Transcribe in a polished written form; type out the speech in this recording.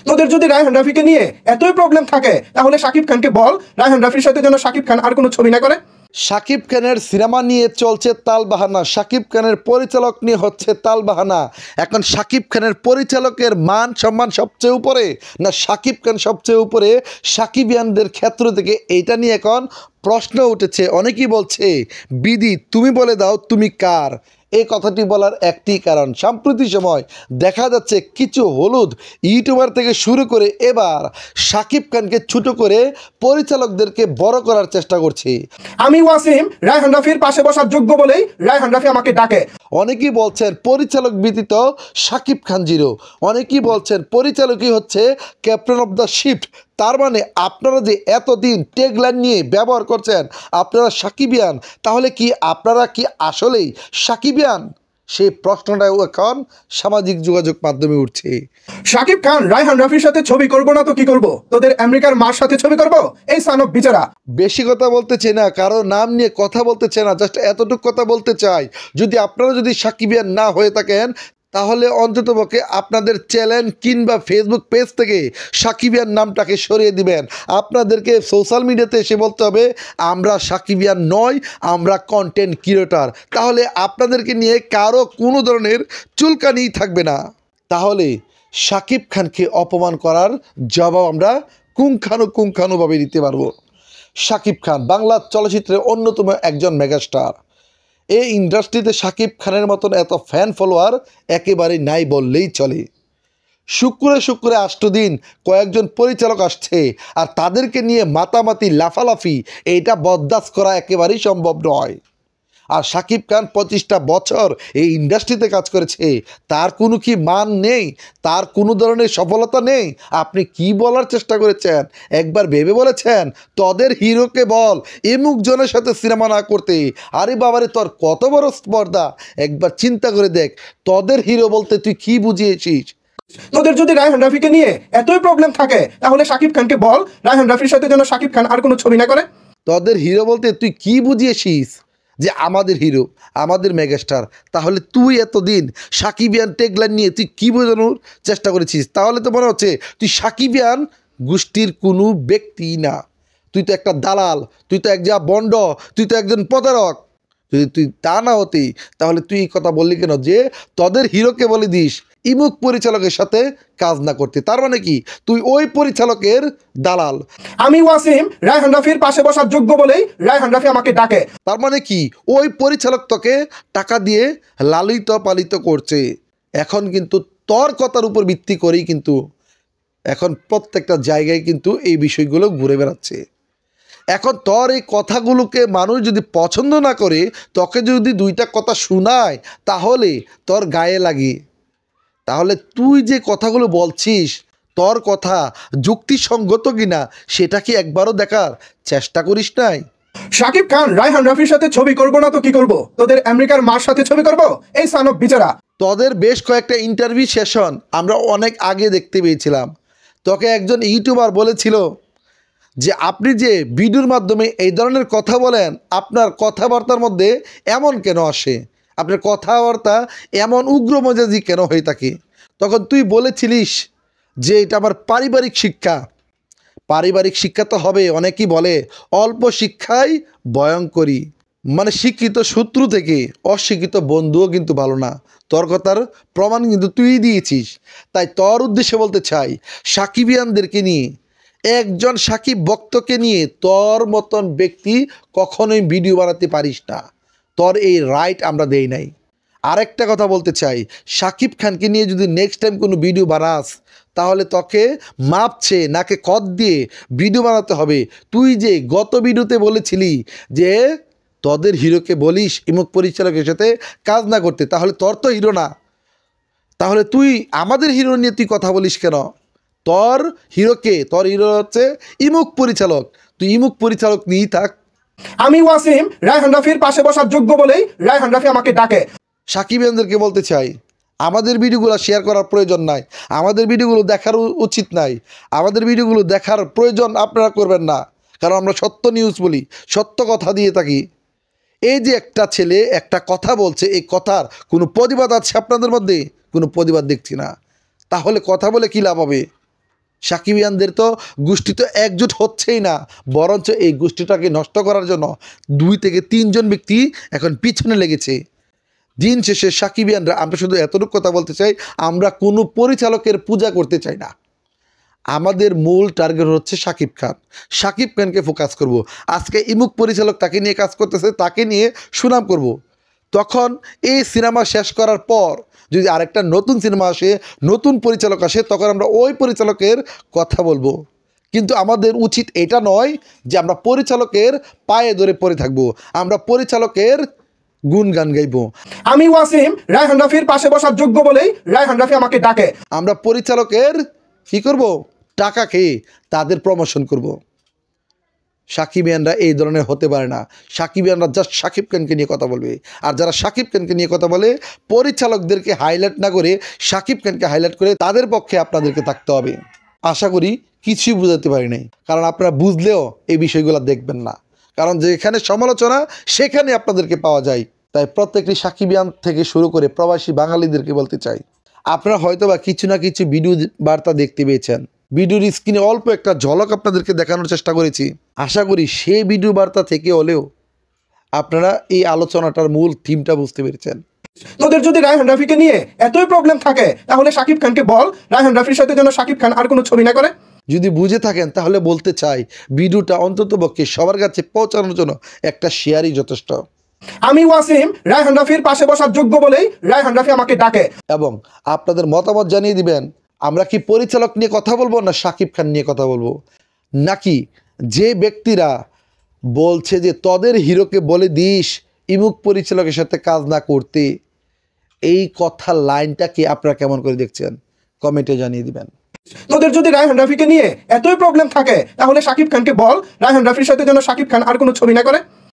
তোদের যদি রায়হান রাফিকে নিয়ে এতই প্রবলেম থাকে তাহলে শাকিব খানকে বল রায়হান রাফির সাথে যেন শাকিব খান আর কোনো ছবি না করে। শাকিব খানের সিনেমা নিয়ে চলছে তালবাহানা, শাকিব খানের পরিচালক নিয়ে হচ্ছে তালবাহানা। এখন শাকিব খানের পরিচালকের মান সম্মান সবচেয়ে উপরে না শাকিব খান সবচেয়ে উপরে, সাকিবিয়ানদের ক্ষেত্র থেকে এইটা নিয়ে এখন প্রশ্ন উঠেছে। অনেকেই বলছে বিধি তুমি বলে দাও তুমি কার। এই কথাটি বলার একটি কারণ, সাম্প্রতি সময় দেখা যাচ্ছে কিছু হলুদ ইউটিউবার থেকে শুরু করে এবার শাকিব খানকে ছোট করে পরিচালকদেরকে বড় করার চেষ্টা করছে। আমি ওয়াসিম রায়হান রাফির পাশে বসার যোগ্য বলেই রায়হান রাফি আমাকে ডাকে। অনেকেই বলছেন পরিচালক ব্যতীত শাকিব খান জিরো, অনেকেই বলছেন পরিচালকই হচ্ছে ক্যাপ্টেন অফ দ্য শিপ। তার মানে আপনারা যে এতদিন ট্যাগলাইন নিয়ে ব্যবহার করছেন আপনারা সাকিবিয়ান, তাহলে কি আপনারা কি আসলেই সাকিবিয়ান? সেই প্রশ্নটাও এখন সামাজিক যোগাযোগ মাধ্যমে উঠছে। শাকিব খান রায়হান রাফির সাথে ছবি করবো না তো কি করব? তোদের আমেরিকার মার সাথে ছবি করব? এই সানব বিচারা বেশি কথা বলতে চাই না, কারো নাম নিয়ে কথা বলতে চাই না, জাস্ট এতটুকু কথা বলতে চাই, যদি আপনারা যদি সাকিবিয়ান না হয়ে থাকেন তাহলে অন্ততপক্ষে আপনাদের চ্যানেল কিংবা ফেসবুক পেজ থেকে সাকিবিয়ান নামটাকে সরিয়ে দিবেন। আপনাদেরকে সোশ্যাল মিডিয়াতে এসে বলতে হবে আমরা সাকিবিয়ান নয়, আমরা কন্টেন্ট ক্রিয়েটর। তাহলে আপনাদেরকে নিয়ে কারো কোনো ধরনের চুলকানি থাকবে না। তাহলে শাকিব খানকে অপমান করার জবাব আমরা কুঙ্খানুভাবে দিতে পারবো। শাকিব খান বাংলা চলচ্চিত্রের অন্যতম একজন মেগাস্টার। এই ইন্ডাস্ট্রিতে শাকিব খানের মতন এত ফ্যান ফলোয়ার একেবারেই নাই বললেই চলে। শুক্রে 8 দিন কয়েকজন পরিচালক আসছে আর তাদেরকে নিয়ে মাতামাতি লাফালাফি এইটা বরদাস্ত করা একেবারেই সম্ভব নয়। আর শাকিব খান 25টা বছর এই ইন্ডাস্ট্রিতে কাজ করেছে, তার কোনো কি মান নেই? তার কোনো ধরনের সফলতা নেই? আপনি কি বলার চেষ্টা করেছেন? একবার ভেবে বলেছেন তোদের হিরোকে বল এমুকজনের সাথে সিনেমা না করতে? আরে বাবারে তোর কত বড় স্পর্ধা, একবার চিন্তা করে দেখ তোদের হিরো বলতে তুই কি বুঝিয়েছিস? তোদের যদি রায়হান রাফিকে নিয়ে এতই প্রবলেম থাকে তাহলে শাকিব খানকে বল রায়হান রাফির সাথে যেন শাকিব খান আর কোনো ছবি না করে। তোদের হিরো বলতে তুই কি বুঝিয়েছিস? যে আমাদের হিরো আমাদের মেগাস্টার। তাহলে তুই এতদিন সাকিবিয়ান ট্যাগলাইন নিয়ে তুই কী বোঝানোর চেষ্টা করেছিস? তাহলে তো মনে হচ্ছে তুই সাকিবিয়ান গোষ্ঠীর কোনো ব্যক্তি না, তুই তো একটা দালাল, তুই তো একজন বন্ড, তুই তো একজন প্রতারক। যদি তুই তা না হতি তাহলে তুই এই কথা বললি কেন যে তোদের হিরোকে বলে দিস ইমুক পরিচালকের সাথে কাজ না করতে? তার মানে কি তুই ওই পরিচালকের দালাল। আমি ওয়াসিম রায়হান রাফির পাশে বসার যোগ্য বলেই রায়হান রাফি আমাকে ডাকে। তার মানে কি ওই পরিচালক তোকে টাকা দিয়ে লালিত পালিত করছে। এখন কিন্তু তোর কথার উপর ভিত্তি করেই কিন্তু এখন প্রত্যেকটা জায়গায় কিন্তু এই বিষয়গুলো ঘুরে বেড়াচ্ছে। এখন তোর এই কথাগুলোকে মানুষ যদি পছন্দ না করে, তোকে যদি দুইটা কথা শোনায় তাহলে তোর গায়ে লাগে। তাহলে তুই যে কথাগুলো বলছিস তোর কথা যুক্তিসঙ্গত কিনা সেটা কি একবারও দেখার চেষ্টা করিস নাই? শাকিব খান রায়হান রাফির সাথে ছবি করবো না তো কি করব? তোদের আমেরিকার মার সাথে ছবি করব? এই সানব বিচারা তোদের বেশ কয়েকটা ইন্টারভিউ সেশন আমরা অনেক আগে দেখতে পেয়েছিলাম। তোকে একজন ইউটিউবার বলেছিল যে আপনি যে ভিডিওর মাধ্যমে এই ধরনের কথা বলেন আপনার কথাবার্তার মধ্যে এমন কেন আসে, আপনার কথাবার্তা এমন উগ্র মেজাজি কেন হয়ে থাকে? তখন তুই বলেছিলিস যে এটা আমার পারিবারিক শিক্ষা। পারিবারিক শিক্ষা তো হবে, অনেকেই বলে অল্প শিক্ষাই ভয়ঙ্করী, মানে শিক্ষিত শত্রু থেকে অশিক্ষিত বন্ধুও কিন্তু ভালো না। তোর কথার প্রমাণ কিন্তু তুই দিয়েছিস। তাই তোর উদ্দেশ্যে বলতে চাই সাকিবিয়ানদেরকে নিয়ে, একজন সাকিব ভক্তকে নিয়ে তোর মতন ব্যক্তি কখনোই ভিডিও বানাতে পারিস না, তোর এই রাইট আমরা দেই নাই। আরেকটা কথা বলতে চাই, শাকিব খানকে নিয়ে যদি নেক্সট টাইম কোনো ভিডিও বানাস তাহলে তোকে মাপছে নাকে কদ দিয়ে ভিডিও বানাতে হবে। তুই যে গত ভিডিওতে বলেছিলি যে তোদের হিরোকে বলিস ইমুক পরিচালকের সাথে কাজ না করতে, তাহলে তোর তো হিরো না, তাহলে তুই আমাদের হিরো নিয়ে তুই কথা বলিস কেন? তোর হিরোকে, তোর হিরো হচ্ছে ইমুক পরিচালক, তুই ইমুক পরিচালক নিয়েই থাক। আমি ওয়াসিম রায়হান রাফির পাশে বসার যোগ্য বলেই রায়হান রাফি আমাকে ডাকে। সাকিবিয়ানদেরকে বলতে চাই আমাদের ভিডিওগুলো শেয়ার করার প্রয়োজন নাই, আমাদের ভিডিওগুলো দেখার উচিত নাই, আমাদের ভিডিওগুলো দেখার প্রয়োজন আপনারা করবেন না, কারণ আমরা সত্য নিউজ বলি, সত্য কথা দিয়ে থাকি। এই যে একটা ছেলে একটা কথা বলছে, এই কথার কোনো প্রতিবাদ আছে আপনাদের মধ্যে? কোনো প্রতিবাদ দেখছি না। তাহলে কথা বলে কী লাভ হবে? সাকিবিয়ানদের তো গোষ্ঠী তো একজোট হচ্ছেই না, বরঞ্চ এই গোষ্ঠীটাকে নষ্ট করার জন্য 2 থেকে 3 জন ব্যক্তি এখন পিছনে লেগেছে। দিন শেষে সাকিবিয়ানরা আমরা শুধু এতটুকু কথা বলতে চাই, আমরা কোনো পরিচালকের পূজা করতে চাই না। আমাদের মূল টার্গেট হচ্ছে শাকিব খান। শাকিব খানকে ফোকাস করব। আজকে ইমুক পরিচালক তাকে নিয়ে কাজ করতেছে, তাকে নিয়ে সুনাম করব। তখন এই সিনেমা শেষ করার পর যদি আরেকটা নতুন সিনেমা আসে, নতুন পরিচালক আসে, তখন আমরা ওই পরিচালকের কথা বলবো। কিন্তু আমাদের উচিত এটা নয় যে আমরা পরিচালকের পায়ে ধরে পড়ে থাকবো, আমরা পরিচালকের গুণগান গাইবো। আমি ওয়াসিম রায়হান রাফির পাশে বসার যোগ্য বলেই রায়হান রাফি আমাকে ডাকে। আমরা পরিচালকের কী করব? টাকা খেয়ে তাদের প্রমোশন করব। সাকিবিয়ানরা এই ধরনের হতে পারে না। সাকিবিয়ানরা জাস্ট শাকিব খানকে নিয়ে কথা বলবে, আর যারা শাকিব খানকে নিয়ে কথা বলে পরিচালকদেরকে হাইলাইট না করে শাকিব খানকে হাইলাইট করে তাদের পক্ষে আপনাদেরকে থাকতে হবে। আশা করি কিছুই বুঝাতে পারি নাই, কারণ আপনারা বুঝলেও এই বিষয়গুলো দেখবেন না, কারণ যেখানে সমালোচনা সেখানে আপনাদেরকে পাওয়া যায়। তাই প্রত্যেকটি সাকিবিয়ান থেকে শুরু করে প্রবাসী বাঙালিদেরকে বলতে চাই, আপনারা হয়তোবা কিছু না কিছু ভিডিও বার্তা দেখতে পেয়েছেন। ভিডিওর স্ক্রিনে অল্প একটা ঝলক আপনাদেরকে দেখানোর চেষ্টা করেছি। আশা করি সেই ভিডিও বার্তা থেকে হলেও আপনারা এই আলোচনাটার মূল থিমটা বুঝতে পেরেছেন। তোদের যদি রায়হান রাফিকে নিয়ে এতই প্রবলেম থাকে, তাহলে শাকিব খানকে বল রায়হান রাফির সাথে যেন শাকিব খান আর কোনো ছবি না করে। যদি বুঝে থাকেন তাহলে বলতে চাই, ভিডিওটা অন্ততপক্ষে সবার কাছে পৌঁছানোর জন্য একটা শেয়ারই যথেষ্ট। আমি ওয়াসিম রায়হান রাফির পাশে বসার যোগ্য বলেই রায়হান রাফি আমাকে ডাকে। এবং আপনাদের মতামত জানিয়ে দিবেন, আমরা কি পরিচালক নিয়ে কথা বলবো না শাকিব খান নিয়ে কথা বলবো, নাকি যে ব্যক্তিরা বলছে যে তোদের হিরোকে বলে দিস ইমুক পরিচালকের সাথে কাজ না করতে, এই কথার লাইনটা কি আপনারা কেমন করে দেখছেন কমেন্টে জানিয়ে দিবেন। তোদের যদি রায়হান রাফিকে নিয়ে এতই প্রবলেম থাকে, তাহলে শাকিব খানকে বল রায়হান রাফির সাথে যেন শাকিব খান আর কোনো ছবি না করে।